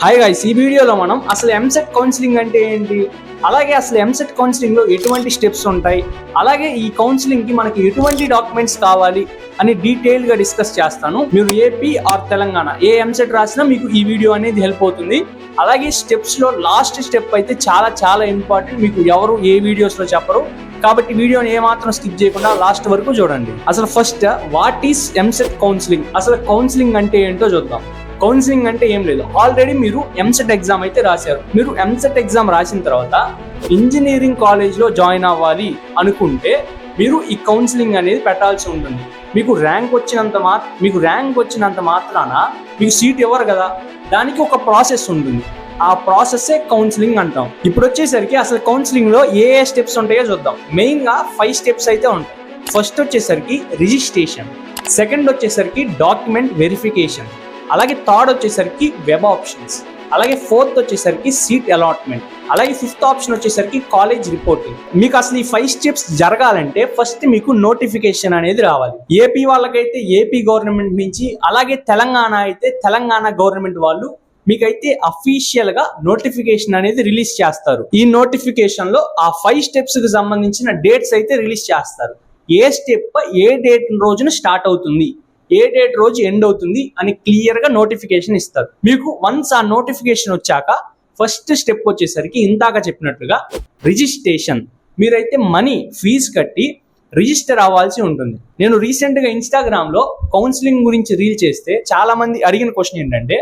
Hi guys, ఈ వీడియోలో మనం అసలు ఎంసెట్ కౌన్సిలింగ్ అంటే ఏంటి, అలాగే అసలు ఎంసెట్ కౌన్సిలింగ్ లో ఎటువంటి స్టెప్స్ ఉంటాయి, అలాగే ఈ కౌన్సిలింగ్ కి మనకి ఎటువంటి డాక్యుమెంట్స్ కావాలి అని డీటెయిల్ గా డిస్కస్ చేస్తాను. మీరు ఏపీ ఆర్ తెలంగాణ ఏ ఎంసెట్ రాసినా మీకు ఈ వీడియో అనేది హెల్ప్ అవుతుంది. అలాగే స్టెప్స్ లో లాస్ట్ స్టెప్ అయితే చాలా చాలా ఇంపార్టెంట్, మీకు ఎవరు ఏ వీడియోస్ లో చెప్పరు. కాబట్టి వీడియోని ఏమాత్రం స్కిప్ చేయకుండా లాస్ట్ వరకు చూడండి. అసలు first what is EAMCET counselling, అసలు కౌన్సిలింగ్ అంటే ఏంటో చూద్దాం. కౌన్సిలింగ్ అంటే ఏం లేదు, ఆల్రెడీ మీరు ఎంసెట్ ఎగ్జామ్ అయితే రాశారు. మీరు ఎంసెట్ ఎగ్జామ్ రాసిన తర్వాత ఇంజనీరింగ్ కాలేజ్ లో జాయిన్ అవ్వాలి అనుకుంటే మీరు ఈ కౌన్సిలింగ్ అనేది పెట్టాల్సి ఉంటుంది. మీకు ర్యాంక్ వచ్చినంత మాత్రాన మీకు సీట్ ఇవ్వరు కదా, దానికి ఒక ప్రాసెస్ ఉంటుంది. ఆ ప్రాసెస్సే కౌన్సిలింగ్ అంటాం. ఇప్పుడు వచ్చేసరికి అసలు కౌన్సిలింగ్ లో ఏ స్టెప్స్ ఉంటాయో చూద్దాం. మెయిన్ గా 5 స్టెప్స్ అయితే ఉంటాయి. ఫస్ట్ వచ్చేసరికి రిజిస్ట్రేషన్, సెకండ్ వచ్చేసరికి డాక్యుమెంట్ వెరిఫికేషన్, అలాగే థర్డ్ వచ్చేసరికి వెబ్ ఆప్షన్స్, అలాగే ఫోర్త్ వచ్చేసరికి సీట్ అలాట్మెంట్, అలాగే ఫిఫ్త్ ఆప్షన్ వచ్చేసరికి కాలేజ్ రిపోర్టింగ్. మీకు అసలు ఈ 5 స్టెప్స్ జరగాలంటే ఫస్ట్ మీకు నోటిఫికేషన్ అనేది రావాలి. ఏపీ వాళ్ళకైతే ఏపీ గవర్నమెంట్ నుంచి, అలాగే తెలంగాణ అయితే తెలంగాణ గవర్నమెంట్ వాళ్ళు మీకైతే అఫీషియల్ గా నోటిఫికేషన్ అనేది రిలీజ్ చేస్తారు. ఈ నోటిఫికేషన్ లో ఆ 5 స్టెప్స్ కి సంబంధించిన డేట్స్ అయితే రిలీజ్ చేస్తారు. ఏ స్టెప్ ఏ డేట్ రోజున స్టార్ట్ అవుతుంది, ఏ డేట్ రోజు ఎండ్ అవుతుంది అని క్లియర్ గా నోటిఫికేషన్ ఇస్తారు. మీకు వన్స్ ఆ నోటిఫికేషన్ వచ్చాక ఫస్ట్ స్టెప్ వచ్చేసరికి ఇందాక చెప్పినట్లుగా రిజిస్ట్రేషన్. మీరైతే మనీ ఫీజు కట్టి రిజిస్టర్ అవ్వాల్సి ఉంటుంది. నేను రీసెంట్ గా ఇన్స్టాగ్రామ్ లో కౌన్సిలింగ్ గురించి రీల్ చేస్తే చాలా మంది అడిగిన క్వశ్చన్ ఏంటంటే,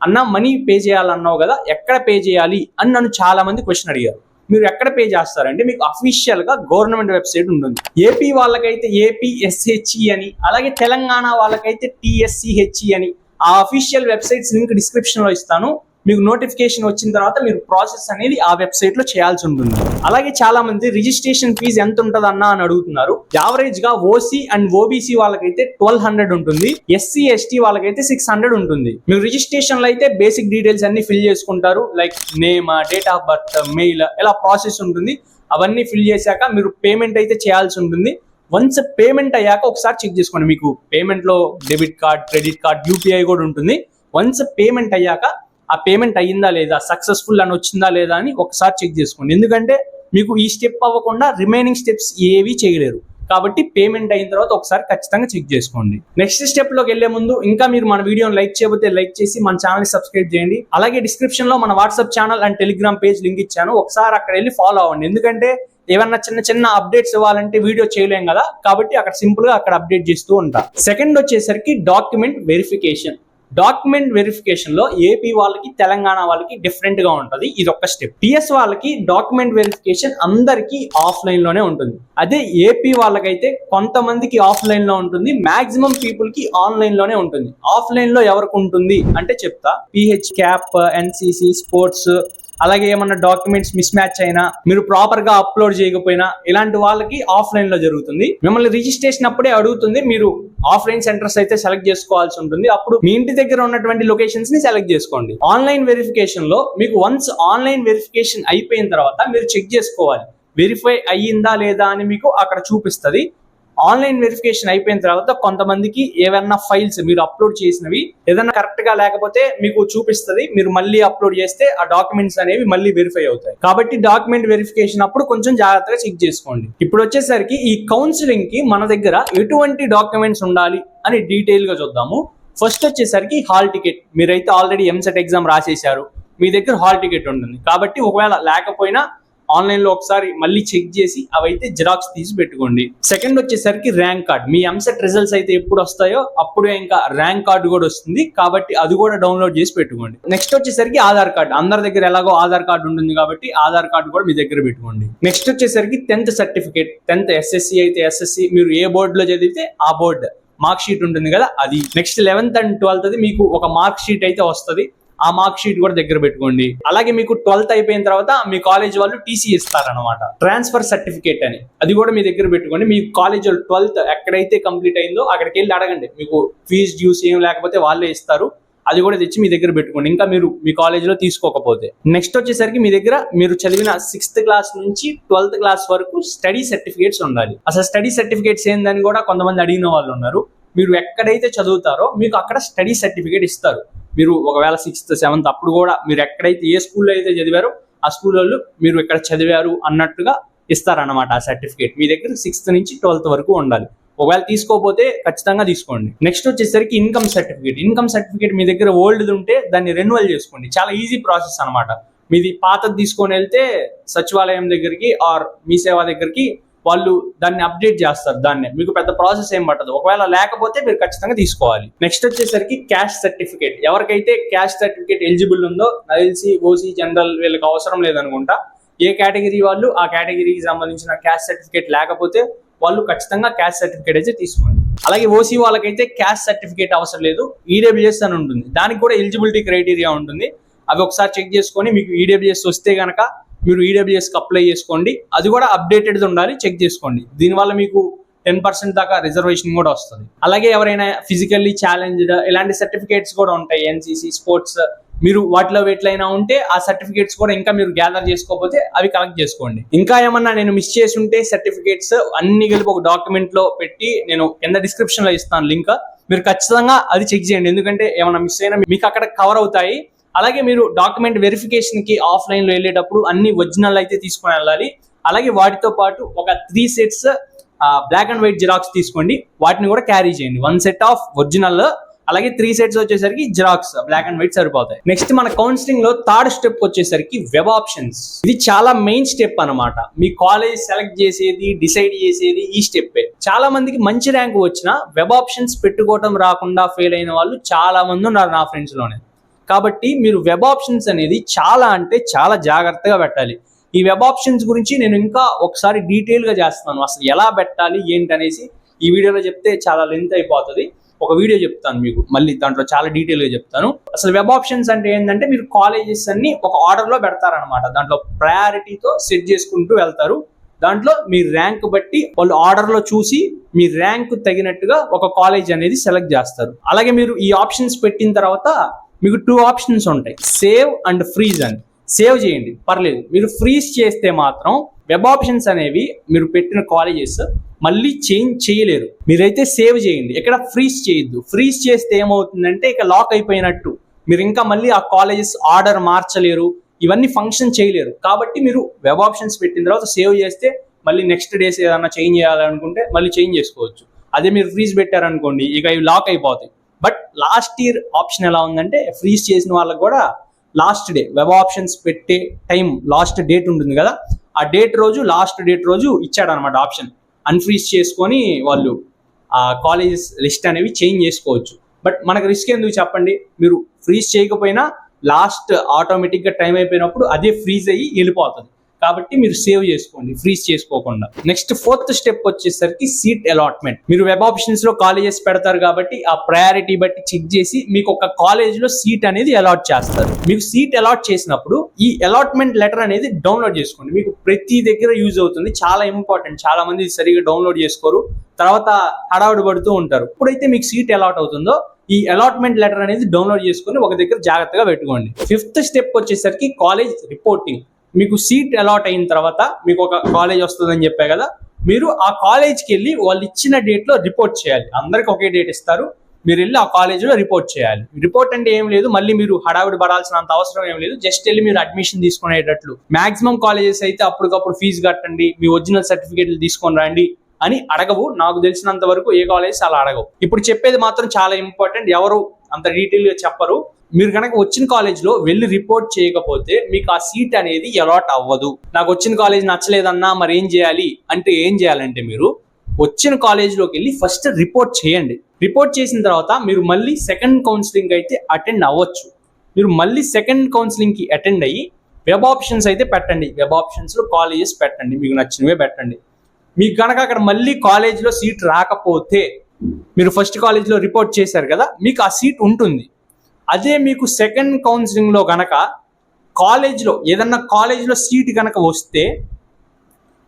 అన్న మనీ పే చేయాలన్నావు కదా, ఎక్కడ పే చేయాలి అని నన్ను చాలా మంది క్వశ్చన్ అడిగారు. మీరు ఎక్కడ పే చేస్తారంటే మీకు అఫీషియల్ గా గవర్నమెంట్ వెబ్సైట్ ఉంటుంది. ఏపీ వాళ్ళకైతే ఏపీఎస్హెచ్ఈ అని, అలాగే తెలంగాణ వాళ్ళకైతే టీఎస్సిహెచ్ఈ అని. ఆ అఫీషియల్ వెబ్సైట్స్ లింక్ డిస్క్రిప్షన్ లో ఇస్తాను. మీకు నోటిఫికేషన్ వచ్చిన తర్వాత మీరు ప్రాసెస్ అనేది ఆ వెబ్సైట్ లో చేయాల్సి ఉంటుంది. అలాగే చాలా మంది రిజిస్ట్రేషన్ ఫీజు ఎంత ఉంటుంది అన్న అని అడుగుతున్నారు. యావరేజ్ గా ఓసీ అండ్ ఓబీసీ వాళ్ళకైతే 1200 ఉంటుంది, ఎస్సీ ఎస్టీ వాళ్ళకైతే 600 ఉంటుంది. మీరు రిజిస్ట్రేషన్ లో అయితే బేసిక్ డీటెయిల్స్ అన్ని ఫిల్ చేసుకుంటారు, like name, date of birth, mail, ఇలా ప్రాసెస్ ఉంటుంది. అవన్నీ ఫిల్ చేశాక మీరు పేమెంట్ అయితే చేయాల్సి ఉంటుంది. వన్స్ పేమెంట్ అయ్యాక ఒకసారి చెక్ చేసుకోండి. మీకు పేమెంట్ లో debit card, credit card, UPI కూడా ఉంటుంది. వన్స్ పేమెంట్ అయ్యాక ఆ పేమెంట్ అయ్యిందా లేదా, సక్సెస్ఫుల్ అని వచ్చిందా లేదా అని ఒకసారి చెక్ చేసుకోండి. ఎందుకంటే మీకు ఈ స్టెప్ అవ్వకుండా రిమైనింగ్ స్టెప్స్ ఏవి చేయలేరు. కాబట్టి పేమెంట్ అయిన తర్వాత ఒకసారి ఖచ్చితంగా చెక్ చేసుకోండి. నెక్స్ట్ స్టెప్ లోకి వెళ్లే ముందు ఇంకా మీరు మన వీడియోని లైక్ చేయకపోతే లైక్ చేసి మన ఛానల్ సబ్స్క్రైబ్ చేయండి. అలాగే డిస్క్రిప్షన్ లో మన WhatsApp channel and Telegram page link ఇచ్చాను, ఒకసారి అక్కడ వెళ్ళి ఫాలో అవ్వండి. ఎందుకంటే ఏమన్నా చిన్న చిన్న అప్డేట్స్ ఇవ్వాలంటే వీడియో చేయలేం కదా, కాబట్టి అక్కడ సింపుల్ గా అక్కడ అప్డేట్ చేస్తూ ఉంటా. సెకండ్ వచ్చేసరికి డాక్యుమెంట్ వెరిఫికేషన్. డాక్యుమెంట్ వెరిఫికేషన్ లో ఏపీ వాళ్ళకి తెలంగాణ వాళ్ళకి డిఫరెంట్ గా ఉంటది. ఇది ఒక స్టెప్. టిఎస్ వాళ్ళకి డాక్యుమెంట్ వెరిఫికేషన్ అందరికి ఆఫ్లైన్ లోనే ఉంటుంది. అదే ఏపీ వాళ్ళకైతే కొంతమందికి ఆఫ్లైన్ లో ఉంటుంది, మాక్సిమం పీపుల్ కి ఆన్లైన్ లోనే ఉంటుంది. ఆఫ్లైన్ లో ఎవరికి ఉంటుంది అంటే చెప్తా. పిహెచ్ క్యాప్, ఎన్సిసి, స్పోర్ట్స్, అలాగే ఏమన్నా డాక్యుమెంట్స్ మిస్ మ్యాచ్ అయినా, మీరు ప్రాపర్ గా అప్లోడ్ చేయకపోయినా, ఇలాంటి వాళ్ళకి ఆఫ్లైన్ లో జరుగుతుంది. మిమ్మల్ని రిజిస్ట్రేషన్ అప్పుడే అడుగుతుంది, మీరు ఆఫ్లైన్ సెంటర్స్ అయితే సెలెక్ట్ చేసుకోవాల్సి ఉంటుంది. అప్పుడు మీ ఇంటి దగ్గర ఉన్నటువంటి లొకేషన్స్ ని సెలెక్ట్ చేసుకోండి. ఆన్లైన్ వెరిఫికేషన్ లో మీకు వన్స్ ఆన్లైన్ వెరిఫికేషన్ అయిపోయిన తర్వాత మీరు చెక్ చేసుకోవాలి, వెరిఫై అయ్యిందా లేదా అని మీకు అక్కడ చూపిస్తుంది. ఆన్లైన్ వెరిఫికేషన్ అయిపోయిన తర్వాత కొంతమందికి ఏవన్నా ఫైల్స్ మీరు అప్లోడ్ చేసినవి ఏదన్నా కరెక్ట్ గా లేకపోతే మీకు చూపిస్తుంది. మీరు మళ్ళీ అప్లోడ్ చేస్తే ఆ డాక్యుమెంట్స్ అనేవి మళ్ళీ వెరిఫై అవుతాయి. కాబట్టి డాక్యుమెంట్ వెరిఫికేషన్ అప్పుడు కొంచెం జాగ్రత్తగా చెక్ చేసుకోండి. ఇప్పుడు వచ్చేసరికి ఈ కౌన్సిలింగ్ కి మన దగ్గర ఎటువంటి డాక్యుమెంట్స్ ఉండాలి అని డీటెయిల్ గా చూద్దాము. ఫస్ట్ వచ్చేసరికి హాల్ టికెట్. మీరైతే ఆల్రెడీ ఎంసెట్ ఎగ్జామ్ రాసేసారు, మీ దగ్గర హాల్ టికెట్ ఉంటుంది. కాబట్టి ఒకవేళ లేకపోయినా ఆన్లైన్ లో ఒకసారి మళ్ళీ చెక్ చేసి అవైతే జిరాక్స్ తీసి పెట్టుకోండి. సెకండ్ వచ్చేసరికి ర్యాంక్ కార్డ్. మీ ఎంసెట్ రిజల్ట్స్ అయితే ఎప్పుడు వస్తాయో అప్పుడే ఇంకా ర్యాంక్ కార్డు కూడా వస్తుంది, కాబట్టి అది కూడా డౌన్లోడ్ చేసి పెట్టుకోండి. నెక్స్ట్ వచ్చేసరికి ఆధార్ కార్డ్. అందరి దగ్గర ఎలాగో ఆధార్ కార్డు ఉంటుంది కాబట్టి ఆధార్ కార్డు కూడా మీ దగ్గర పెట్టుకోండి. నెక్స్ట్ వచ్చేసరికి 10th సర్టిఫికేట్. 10th ఎస్ఎస్సి అయితే ఎస్ఎస్సి, మీరు ఏ బోర్డు లో చదివితే ఆ బోర్డు మార్క్ షీట్ ఉంటుంది కదా అది. నెక్స్ట్ 11th and 12th మీకు ఒక మార్క్ షీట్ అయితే వస్తుంది, ఆ మార్క్ షీట్ కూడా దగ్గర పెట్టుకోండి. అలాగే మీకు 12th అయిపోయిన తర్వాత మీ కాలేజ్ వాళ్ళు టీసీ ఇస్తారనమాట, ట్రాన్స్ఫర్ సర్టిఫికేట్ అని. అది కూడా మీ దగ్గర పెట్టుకోండి. మీ కాలేజ్ వాళ్ళు 12th ఎక్కడైతే కంప్లీట్ అయిందో అక్కడికి వెళ్ళి అడగండి, మీకు ఫీజు డ్యూస్ ఏం లేకపోతే వాళ్ళే ఇస్తారు. అది కూడా తెచ్చి మీ దగ్గర పెట్టుకోండి, ఇంకా మీరు మీ కాలేజీలో తీసుకోకపోతే. నెక్స్ట్ వచ్చేసరికి మీ దగ్గర మీరు చదివిన 6th క్లాస్ నుంచి 12th క్లాస్ వరకు స్టడీ సర్టిఫికేట్స్ ఉండాలి. అసలు స్టడీ సర్టిఫికేట్స్ ఏందని కూడా కొంతమంది అడిగిన వాళ్ళు ఉన్నారు. మీరు ఎక్కడైతే చదువుతారో మీకు అక్కడ స్టడీ సర్టిఫికేట్ ఇస్తారు. మీరు ఒకవేళ 6th 7th అప్పుడు కూడా మీరు ఎక్కడైతే ఏ స్కూల్లో అయితే చదివారో ఆ స్కూల్ వాళ్ళు మీరు ఇక్కడ చదివారు అన్నట్టుగా ఇస్తారన్నమాట ఆ సర్టిఫికేట్. మీ దగ్గర 6th నుంచి 12th వరకు ఉండాలి. ఒకవేళ తీసుకోకపోతే ఖచ్చితంగా తీసుకోండి. నెక్స్ట్ వచ్చేసరికి ఇన్కమ్ సర్టిఫికేట్. ఇన్కమ్ సర్టిఫికేట్ మీ దగ్గర ఓల్డ్ ఉంటే దాన్ని రెన్యువల్ చేసుకోండి. చాలా ఈజీ ప్రాసెస్ అనమాట. మీది పాతది తీసుకొని వెళ్తే సచివాలయం దగ్గరికి ఆర్ మీ సేవ దగ్గరికి వాళ్ళు దాన్ని అప్డేట్ చేస్తారు. దాన్ని మీకు పెద్ద ప్రాసెస్ ఏం పట్టదు. ఒకవేళ లేకపోతే మీరు ఖచ్చితంగా తీసుకోవాలి. నెక్స్ట్ వచ్చేసరికి క్యాస్ట్ సర్టిఫికేట్. ఎవరికైతే క్యాస్ట్ సర్టిఫికేట్ ఎలిజిబుల్ ఉందో ఎల్సీ, ఓసీ, జనరల్ వీళ్ళకి అవసరం లేదనుకుంటా. ఏ కేటగిరీ వాళ్ళు ఆ కేటగిరీకి సంబంధించిన క్యాస్ట్ సర్టిఫికేట్ లేకపోతే వాళ్ళు ఖచ్చితంగా క్యాస్ట్ సర్టిఫికేట్ అయితే తీసుకోండి. అలాగే ఓసీ వాళ్ళకైతే క్యాస్ట్ సర్టిఫికేట్ అవసరం లేదు, ఈడబ్ల్యూఎస్ అని ఉంటుంది. దానికి కూడా ఎలిజిబిలిటీ క్రైటీరియా ఉంటుంది. అవి ఒకసారి చెక్ చేసుకొని మీకు ఈడబ్ల్యూఎస్ వస్తే కనుక మీరు ఈడబ్ల్యూఎస్కి అప్లై చేసుకోండి. అది కూడా అప్డేటెడ్ ఉండాలి, చెక్ చేసుకోండి. దీనివల్ల మీకు 10% దాకా రిజర్వేషన్ కూడా వస్తుంది. అలాగే ఎవరైనా ఫిజికల్లీ ఛాలెంజ్డ్ ఇలాంటి సర్టిఫికేట్స్ కూడా ఉంటాయి. ఎన్సీసీ, స్పోర్ట్స్, మీరు వాటిలో ఎట్లయినా ఉంటే ఆ సర్టిఫికేట్స్ కూడా ఇంకా మీరు గ్యాదర్ చేసుకోకపోతే అవి కలెక్ట్ చేసుకోండి. ఇంకా ఏమన్నా నేను మిస్ చేసి ఉంటే సర్టిఫికేట్స్ అన్ని కలిపి ఒక డాక్యుమెంట్ లో పెట్టి నేను కింద డిస్క్రిప్షన్ లో ఇస్తాను లింక్. మీరు ఖచ్చితంగా అది చెక్ చేయండి. ఎందుకంటే ఏమైనా మిస్ అయినా మీకు అక్కడ కవర్ అవుతాయి. అలాగే మీరు డాక్యుమెంట్ వెరిఫికేషన్ కి ఆఫ్లైన్ లో వెళ్ళేటప్పుడు అన్ని ఒరిజినల్ అయితే తీసుకొని వెళ్ళాలి. అలాగే వాటితో పాటు ఒక 3 sets black and white xerox తీసుకోండి. వాటిని కూడా క్యారీ చేయండి. 1 set ఆఫ్ ఒరిజినల్, అలాగే 3 sets వచ్చేసరికి జిరాక్స్ బ్లాక్ అండ్ వైట్ సరిపోతాయి. నెక్స్ట్ మన కౌన్సిలింగ్ లో 3rd స్టెప్ వచ్చేసరికి వెబ్ ఆప్షన్స్. ఇది చాలా మెయిన్ స్టెప్ అనమాట. మీ కాలేజ్ సెలెక్ట్ చేసేది, డిసైడ్ చేసేది ఈ స్టెప్. చాలా మందికి మంచి ర్యాంక్ వచ్చినా వెబ్ ఆప్షన్స్ పెట్టుకోవటం రాకుండా ఫెయిల్ అయిన వాళ్ళు చాలా మంది ఉన్నారు నా ఫ్రెండ్స్ లోనే. కాబట్టి మీరు వెబ్ ఆప్షన్స్ అనేది చాలా అంటే చాలా జాగ్రత్తగా పెట్టాలి. ఈ వెబ్ ఆప్షన్స్ గురించి నేను ఇంకా ఒకసారి డీటెయిల్ గా చేస్తున్నాను. అసలు ఎలా పెట్టాలి ఏంటి అనేసి ఈ వీడియోలో చెప్తే చాలా లెంత్ అయిపోతుంది. ఒక వీడియో చెప్తాను మీకు, మళ్ళీ దాంట్లో చాలా డీటెయిల్ గా చెప్తాను. అసలు వెబ్ ఆప్షన్స్ అంటే ఏంటంటే మీరు కాలేజెస్ అన్ని ఒక ఆర్డర్ లో పెడతారనమాట. దాంట్లో ప్రయారిటీతో సెట్ చేసుకుంటూ వెళ్తారు. దాంట్లో మీ ర్యాంక్ బట్టి వాళ్ళు ఆర్డర్ లో చూసి మీ ర్యాంక్ తగినట్టుగా ఒక కాలేజ్ అనేది సెలెక్ట్ చేస్తారు. అలాగే మీరు ఈ ఆప్షన్స్ పెట్టిన తర్వాత మీకు 2 ఆప్షన్స్ ఉంటాయి, సేవ్ అండ్ ఫ్రీజ్ అని. సేవ్ చేయండి పర్లేదు. మీరు ఫ్రీజ్ చేస్తే మాత్రం వెబ్ ఆప్షన్స్ అనేవి మీరు పెట్టిన కాలేజెస్ మళ్ళీ చేంజ్ చేయలేరు. మీరైతే సేవ్ చేయండి, ఇక్కడ ఫ్రీజ్ చేయొద్దు. ఫ్రీజ్ చేస్తే ఏమవుతుందంటే ఇక లాక్ అయిపోయినట్టు. మీరు ఇంకా మళ్ళీ ఆ కాలేజెస్ ఆర్డర్ మార్చలేరు, ఇవన్నీ ఫంక్షన్ చేయలేరు. కాబట్టి మీరు వెబ్ ఆప్షన్స్ పెట్టిన తర్వాత సేవ్ చేస్తే మళ్ళీ నెక్స్ట్ డేస్ ఏదన్నా చేంజ్ చేయాలనుకుంటే మళ్ళీ చేంజ్ చేసుకోవచ్చు. అదే మీరు ఫ్రీజ్ పెట్టారనుకోండి ఇక ఇవి లాక్ అయిపోతాయి. బట్ లాస్ట్ ఇయర్ ఆప్షన్ ఎలా ఉందంటే ఫ్రీజ్ చేసిన వాళ్ళకి కూడా లాస్ట్ డే వెబ్ ఆప్షన్స్ పెట్టే టైం లాస్ట్ డేట్ ఉంటుంది కదా, ఆ లాస్ట్ డేట్ రోజు ఇచ్చాడనమాట ఆప్షన్. అన్ఫ్రీజ్ చేసుకొని వాళ్ళు ఆ కాలేజెస్ లిస్ట్ అనేవి చేంజ్ చేసుకోవచ్చు. బట్ మనకు రిస్క్ ఎందుకు చెప్పండి? మీరు ఫ్రీజ్ చేయకపోయినా లాస్ట్ ఆటోమేటిక్గా టైం అయిపోయినప్పుడు అదే ఫ్రీజ్ అయ్యి వెళ్ళిపోతుంది. కాబట్టి మీరు సేవ్ చేసుకోండి ఫ్రీజ్ చేసుకోకుండా. నెక్స్ట్ 4th స్టెప్ వచ్చేసరికి సీట్ అలాట్మెంట్. మీరు వెబ్ ఆప్షన్స్ లో కాలేజెస్ పెడతారు కాబట్టి ఆ ప్రయారిటీ బట్టి చెక్ చేసి మీకు ఒక కాలేజ్ లో సీట్ అనేది అలాట్ చేస్తారు. మీకు సీట్ అలాట్ చేసినప్పుడు ఈ అలాట్మెంట్ లెటర్ అనేది డౌన్లోడ్ చేసుకోండి. మీకు ప్రతి దగ్గర యూజ్ అవుతుంది, చాలా ఇంపార్టెంట్. చాలా మంది సరిగా డౌన్లోడ్ చేసుకోరు, తర్వాత హడావుడి పడుతూ ఉంటారు. ఇప్పుడైతే మీకు సీట్ అలాట్ అవుతుందో ఈ అలాట్మెంట్ లెటర్ అనేది డౌన్లోడ్ చేసుకొని ఒక దగ్గర జాగ్రత్తగా పెట్టుకోండి. 5th స్టెప్ వచ్చేసరికి కాలేజ్ రిపోర్టింగ్. మీకు సీట్ అలాట్ అయిన తర్వాత మీకు ఒక కాలేజ్ వస్తుందని చెప్పా కదా, మీరు ఆ కాలేజ్కి వెళ్ళి వాళ్ళు ఇచ్చిన డేట్ లో రిపోర్ట్ చేయాలి. అందరికి ఒకే డేట్ ఇస్తారు, మీరు వెళ్ళి ఆ కాలేజ్ లో రిపోర్ట్ చేయాలి. రిపోర్ట్ అంటే ఏం లేదు, మళ్ళీ మీరు హడావిడి పడాల్సినంత అవసరం ఏం లేదు. జస్ట్ వెళ్ళి మీరు అడ్మిషన్ తీసుకునేటట్లు. మాక్సిమం కాలేజెస్ అయితే అప్పటికప్పుడు ఫీజు కట్టండి, మీ ఒరిజినల్ సర్టిఫికేట్లు తీసుకొని రండి అని అడగవు. నాకు తెలిసినంత వరకు ఏ కాలేజెస్ అలా అడగవు. ఇప్పుడు చెప్పేది మాత్రం చాలా ఇంపార్టెంట్, ఎవరు అంత డీటెయిల్ గా చెప్పరు. మీరు కనుక వచ్చిన కాలేజ్ లో వెళ్ళి రిపోర్ట్ చేయకపోతే మీకు ఆ సీట్ అనేది అలాట్ అవ్వదు. నాకు వచ్చిన కాలేజ్ నచ్చలేదన్నా మరి ఏం చేయాలి అంటే, ఏం చేయాలంటే మీరు వచ్చిన కాలేజ్లోకి వెళ్ళి ఫస్ట్ రిపోర్ట్ చేయండి. రిపోర్ట్ చేసిన తర్వాత మీరు మళ్ళీ సెకండ్ కౌన్సిలింగ్ అయితే అటెండ్ అవ్వచ్చు. మీరు మళ్ళీ సెకండ్ కౌన్సిలింగ్ కి అటెండ్ అయ్యి వెబ్ ఆప్షన్స్ అయితే పెట్టండి. వెబ్ ఆప్షన్స్ లో కాలేజెస్ పెట్టండి, మీకు నచ్చినవే పెట్టండి. మీకు కనుక అక్కడ మళ్ళీ కాలేజ్లో సీట్ రాకపోతే, మీరు ఫస్ట్ కాలేజ్లో రిపోర్ట్ చేశారు కదా, మీకు ఆ సీట్ ఉంటుంది. అదే మీకు సెకండ్ కౌన్సిలింగ్లో కనుక కాలేజ్లో ఏదన్నా కాలేజ్లో సీట్ కనుక వస్తే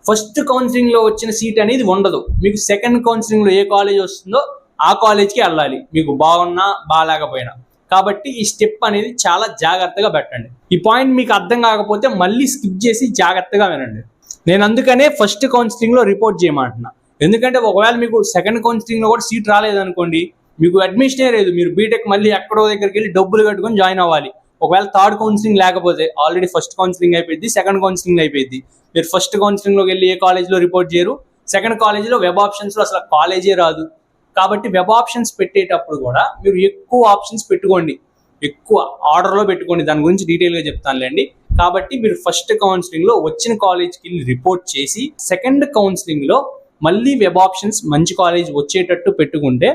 ఫస్ట్ కౌన్సిలింగ్లో వచ్చిన సీట్ అనేది ఉండదు. మీకు సెకండ్ కౌన్సిలింగ్లో ఏ కాలేజ్ వస్తుందో ఆ కాలేజ్కి వెళ్ళాలి, మీకు బాగున్నా బాగాలేకపోయినా. కాబట్టి ఈ స్టెప్ అనేది చాలా జాగ్రత్తగా పెట్టండి. ఈ పాయింట్ మీకు అర్థం కాకపోతే మళ్ళీ స్కిప్ చేసి జాగ్రత్తగా వినండి. నేను అందుకనే ఫస్ట్ కౌన్సిలింగ్లో రిపోర్ట్ చేయమంటున్నా. ఎందుకంటే ఒకవేళ మీకు సెకండ్ కౌన్సిలింగ్లో కూడా సీట్ రాలేదనుకోండి, మీకు అడ్మిషనే లేదు, మీరు బీటెక్ మళ్ళీ ఎక్కడో దగ్గరికి వెళ్ళి డబ్బులు కట్టుకొని జాయిన్ అవ్వాలి. ఒకవేళ థర్డ్ కౌన్సిలింగ్ లేకపోతే ఆల్రెడీ ఫస్ట్ కౌన్సిలింగ్ అయిపోయింది, సెకండ్ కౌన్సిలింగ్ అయిపోయింది. మీరు ఫస్ట్ కౌన్సిలింగ్ లోకి వెళ్ళి ఏ కాలేజ్లో రిపోర్ట్ చేయరు, సెకండ్ కాలేజీలో వెబ్ ఆప్షన్స్ లో అసలు కాలేజే రాదు. కాబట్టి వెబ్ ఆప్షన్స్ పెట్టేటప్పుడు కూడా మీరు ఎక్కువ ఆప్షన్స్ పెట్టుకోండి, ఎక్కువ ఆర్డర్లో పెట్టుకోండి. దాని గురించి డీటెయిల్గా చెప్తానులేండి. కాబట్టి మీరు ఫస్ట్ కౌన్సిలింగ్ లో వచ్చిన కాలేజ్కి వెళ్ళి రిపోర్ట్ చేసి సెకండ్ కౌన్సిలింగ్ లో మళ్ళీ వెబ్ ఆప్షన్స్ మంచి కాలేజ్ వచ్చేటట్టు పెట్టుకుంటే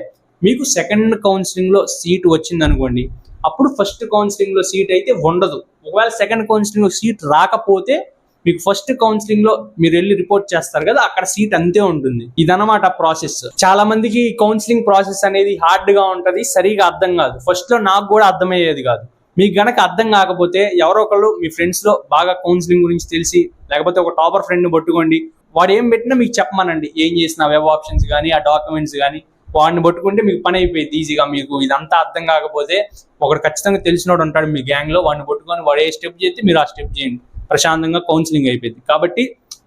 మీకు సెకండ్ కౌన్సిలింగ్ లో సీట్ వచ్చింది అనుకోండి, అప్పుడు ఫస్ట్ కౌన్సిలింగ్ లో సీట్ అయితే ఉండదు. ఒకవేళ సెకండ్ కౌన్సిలింగ్ లో సీట్ రాకపోతే మీకు ఫస్ట్ కౌన్సిలింగ్ లో మీరు వెళ్ళి రిపోర్ట్ చేస్తారు కదా, అక్కడ సీట్ అంతే ఉంటుంది. ఇదన్నమాట ప్రాసెస్. చాలా మందికి కౌన్సిలింగ్ ప్రాసెస్ అనేది హార్డ్ గా ఉంటది, సరిగా అర్థం కాదు. ఫస్ట్ లో నాకు కూడా అర్థమయ్యేది కాదు. మీకు గనక అర్థం కాకపోతే ఎవరో ఒకళ్ళు మీ ఫ్రెండ్స్ లో బాగా కౌన్సిలింగ్ గురించి తెలిసి, లేకపోతే ఒక టాపర్ ఫ్రెండ్ పట్టుకోండి, వాడు ఏం పెట్టినా మీకు చెప్పమనండి. ఏం చేసిన వెబ్ ఆప్షన్స్ కానీ ఆ డాక్యుమెంట్స్ కానీ వాడిని పట్టుకుంటే మీకు పని అయిపోయింది ఈజీగా. మీకు ఇదంతా అర్థం కాకపోతే ఒకడు ఖచ్చితంగా తెలిసినోడు ఉంటాడు మీ గ్యాంగ్ లో, వాడిని పట్టుకొని వాడు ఏ స్టెప్ చేస్తే మీరు ఆ స్టెప్ చేయండి, ప్రశాంతంగా కౌన్సిలింగ్ అయిపోయింది. కాబట్టి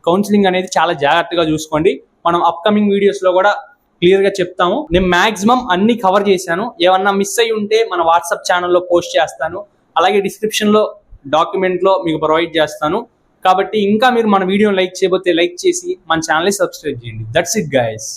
కౌన్సిలింగ్ అనేది చాలా జాగ్రత్తగా చూసుకోండి. మనం అప్కమింగ్ వీడియోస్ లో కూడా క్లియర్ గా చెప్తాము. నేను మాక్సిమం అన్ని కవర్ చేశాను. ఏమన్నా మిస్ అయ్యి ఉంటే మన వాట్సాప్ ఛానల్లో పోస్ట్ చేస్తాను, అలాగే డిస్క్రిప్షన్ లో డాక్యుమెంట్ లో మీకు ప్రొవైడ్ చేస్తాను. కాబట్టి ఇంకా మీరు మన వీడియోని లైక్ చేయబోతే లైక్ చేసి మన ఛానల్ని సబ్స్క్రైబ్ చేయండి. That's it guys.